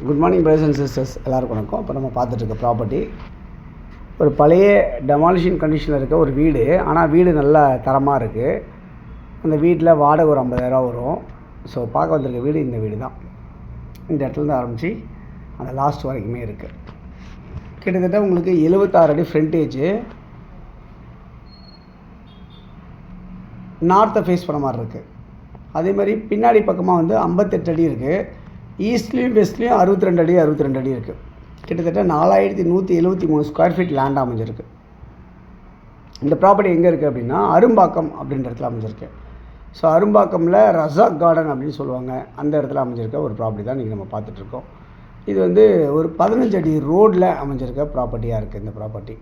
Good morning brothers and sisters, எல்லாருக்கும் வணக்கம். இப்போ நம்ம பார்த்துட்ருக்க ப்ராப்பர்ட்டி ஒரு பழைய டெமாலிஷன் கண்டிஷனில் இருக்க ஒரு வீடு. ஆனால் வீடு நல்ல தரமாக இருக்குது. அந்த வீட்டில் வாடகை ஒரு 50,000 வரும். ஸோ பார்க்க வந்திருக்க வீடு இந்த வீடு தான். இந்த இடத்துலேருந்து ஆரம்பித்து அந்த லாஸ்ட் வரைக்குமே இருக்குது. கிட்டத்தட்ட உங்களுக்கு 76 அடி ஃப்ரண்டேஜ், நார்த்தை ஃபேஸ் பண்ண மாதிரி இருக்குது. அதே மாதிரி பின்னாடி பக்கமாக வந்து 58 அடி இருக்குது. ஈஸ்ட்லேயும் வெஸ்ட்லேயும் 62 அடி இருக்குது. கிட்டத்தட்ட 4173 ஸ்கொயர் ஃபீட் லேண்ட் அமைஞ்சிருக்கு. இந்த ப்ராப்பர்ட்டி எங்கே இருக்குது அப்படின்னா அரும்பாக்கம் அப்படின்ற இடத்துல அமைஞ்சிருக்கு. ஸோ அரும்பாக்கமில் ரசாக் கார்டன் அப்படின்னு சொல்லுவாங்க, அந்த இடத்துல அமைஞ்சிருக்க ஒரு ப்ராப்பர்ட்டி தான் இன்றைக்கி நம்ம பார்த்துட்ருக்கோம். இது வந்து ஒரு 15 அடி ரோடில் அமைஞ்சிருக்க ப்ராப்பர்ட்டியாக இருக்குது. இந்த ப்ராப்பர்ட்டி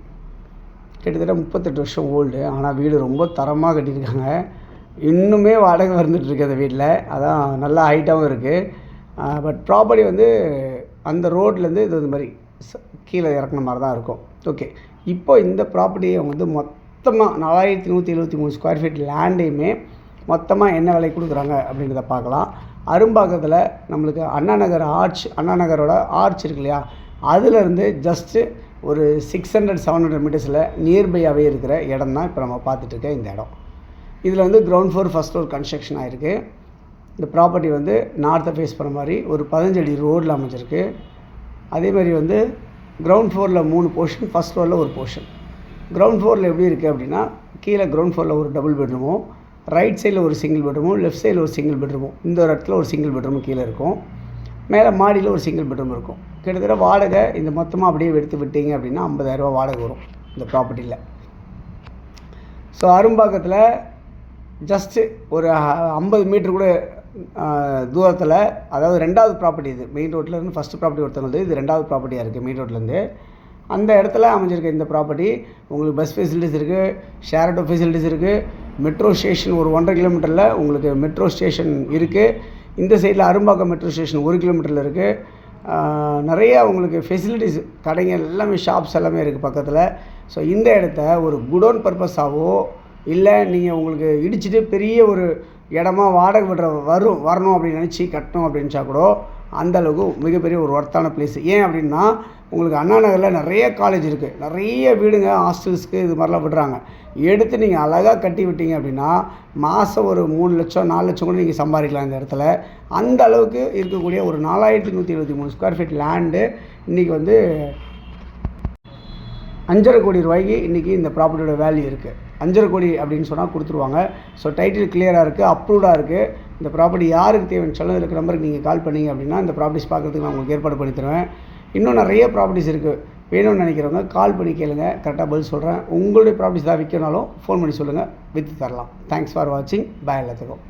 கிட்டத்தட்ட 38 வருஷம் ஓல்டு. ஆனால் வீடு ரொம்ப தரமாக கட்டியிருக்காங்க. இன்னுமே வாடகை வந்துட்டுருக்கு அந்த வீட்டில். அதான் நல்லா ஹைட்டாகவும் இருக்குது. பட் ப்ராப்பர்ட்டி வந்து அந்த ரோட்லேருந்து இது மாதிரி கீழே இறக்குன மாதிரி தான் இருக்கும். ஓகே, இப்போ இந்த ப்ராப்பர்ட்டியை வந்து மொத்தமாக 4173 ஸ்கொயர் ஃபீட் லேண்டையுமே மொத்தமாக என்ன விலை கொடுக்குறாங்க அப்படின்றத பார்க்கலாம். அரும்பாக்கத்தில் நம்மளுக்கு அண்ணா நகரோட ஆர்ச் இருக்கு இல்லையா, அதுலேருந்து ஜஸ்ட்டு ஒரு 600-700 மீட்டர்ஸில் நியர்பையாகவே இருக்கிற இடம் தான் இப்போ நம்ம பார்த்துட்ருக்க இந்த இடம். இதில் வந்து ground floor first floor construction ஆகிருக்கு. இந்த ப்ராப்பர்ட்டி வந்து நார்த்தை ஃபேஸ் பண்ண மாதிரி ஒரு 15 அடி ரோடில் அமைஞ்சிருக்கு. அதே மாதிரி வந்து கிரவுண்ட் ஃப்ளோரில் 3 போர்ஷன், ஃபஸ்ட் ஃப்ளோரில் ஒரு போர்ஷன். கிரவுண்ட் ஃப்ளோரில் எப்படி இருக்குது அப்படின்னா, கீழே கிரவுண்ட் ஃப்ளோரில் ஒரு டபுள் பெட்ரூமும், ரைட் சைடில் ஒரு சிங்கிள் பெட்ரூமும், லெஃப்ட் சைடில் ஒரு சிங்கிள் பெட்ரூமும், இந்த ஒரு இடத்துல ஒரு சிங்கிள் பெட்ரூமும் கீழே இருக்கும். மேலே மாடியில் ஒரு சிங்கிள் பெட்ரூம் இருக்கும். கிட்டத்தட்ட வாடகை இந்த மொத்தமாக அப்படியே எடுத்து விட்டீங்க அப்படின்னா 50,000 வாடகை வரும் இந்த ப்ராப்பர்ட்டியில். ஸோ அரும்பாக்கத்தில் ஜஸ்ட்டு ஒரு 50 மீட்ரு கூட தூரத்தில், அதாவது 2வது ப்ராப்பர்ட்டி இது. மெயின் ரோட்லேருந்து ஃபஸ்ட்டு ப்ராப்பர்ட்டி ஒருத்தவங்க, இது 2வது ப்ராப்பர்ட்டியாக இருக்குது மெயின் ரோட்லேருந்து. அந்த இடத்துல அமைஞ்சிருக்க இந்த ப்ராப்பர்ட்டி உங்களுக்கு பஸ் ஃபெசிலிட்டிஸ் இருக்குது, ஷேர் ஆட்டோ ஃபெசிலிட்டிஸ் இருக்குது, மெட்ரோ ஸ்டேஷன் ஒரு 1.5 கிலோமீட்டரில் உங்களுக்கு மெட்ரோ ஸ்டேஷன் இருக்குது. இந்த சைடில் அரும்பாக்கம் மெட்ரோ ஸ்டேஷன் 1 கிலோமீட்டரில் இருக்குது. நிறையா உங்களுக்கு ஃபெசிலிட்டிஸ், கடைகள் எல்லாமே, ஷாப்ஸ் எல்லாமே இருக்குது பக்கத்தில். ஸோ இந்த இடத்த ஒரு குடோன் பர்பஸாகவோ இல்லை நீங்கள் உங்களுக்கு இடிச்சிட்டு பெரிய ஒரு இடமா வாடகை விடுற வரணும் அப்படின்னு நினச்சி கட்டணும் அப்படின்ச்சா கூட அந்தளவுக்கு மிகப்பெரிய ஒரு ஒர்த்தான பிளேஸ். ஏன் அப்படின்னா உங்களுக்கு அண்ணா நகரில் நிறைய காலேஜ் இருக்குது, நிறைய வீடுங்க, ஹாஸ்டல்ஸ்க்கு இது மாதிரிலாம் விடுறாங்க. எடுத்து நீங்கள் அழகாக கட்டி விட்டீங்க அப்படின்னா மாதம் ஒரு 3 லட்சம் 4 லட்சம் கூட நீங்கள் சம்பாதிக்கலாம் இந்த இடத்துல. அந்த அளவுக்கு இருக்கக்கூடிய ஒரு 4173 ஸ்கொயர் ஃபீட் லேண்டு இன்றைக்கி வந்து 5.5 கோடி ரூபாய்க்கு இன்றைக்கி இந்த ப்ராப்பர்ட்டியோட வேல்யூ இருக்குது. 5.5 கோடி அப்படின்னு சொன்னால் கொடுத்துருவாங்க. ஸோ டைட்டில் கிளியராக இருக்குது, அப்ரூவ்டாக இருக்குது. இந்த ப்ராப்பர்ட்டி யாருக்கு தேவைன்னு சொல்ல இருக்க நம்பருக்கு நீங்கள் கால் பண்ணிங்க அப்படின்னா இந்த ப்ராப்பர்ட்டிஸ் பார்க்குறதுக்கு நான் உங்களுக்கு ஏற்பாடு பண்ணி தருவேன். இன்னும் நிறைய ப்ராப்பர்ட்டிஸ் இருக்குது. வேணும்னு நினைக்கிறவங்க கால் பண்ணி கேளுங்க, கரெக்டாக பதில் சொல்கிறேன். உங்களுடைய ப்ராப்பர்ட்டிஸ் தான் விற்கனாலும் ஃபோன் பண்ணி சொல்லுங்கள், விற்று தரலாம். தேங்க்ஸ் ஃபார் வாட்சிங். பாய் எல்லாத்துக்கும்.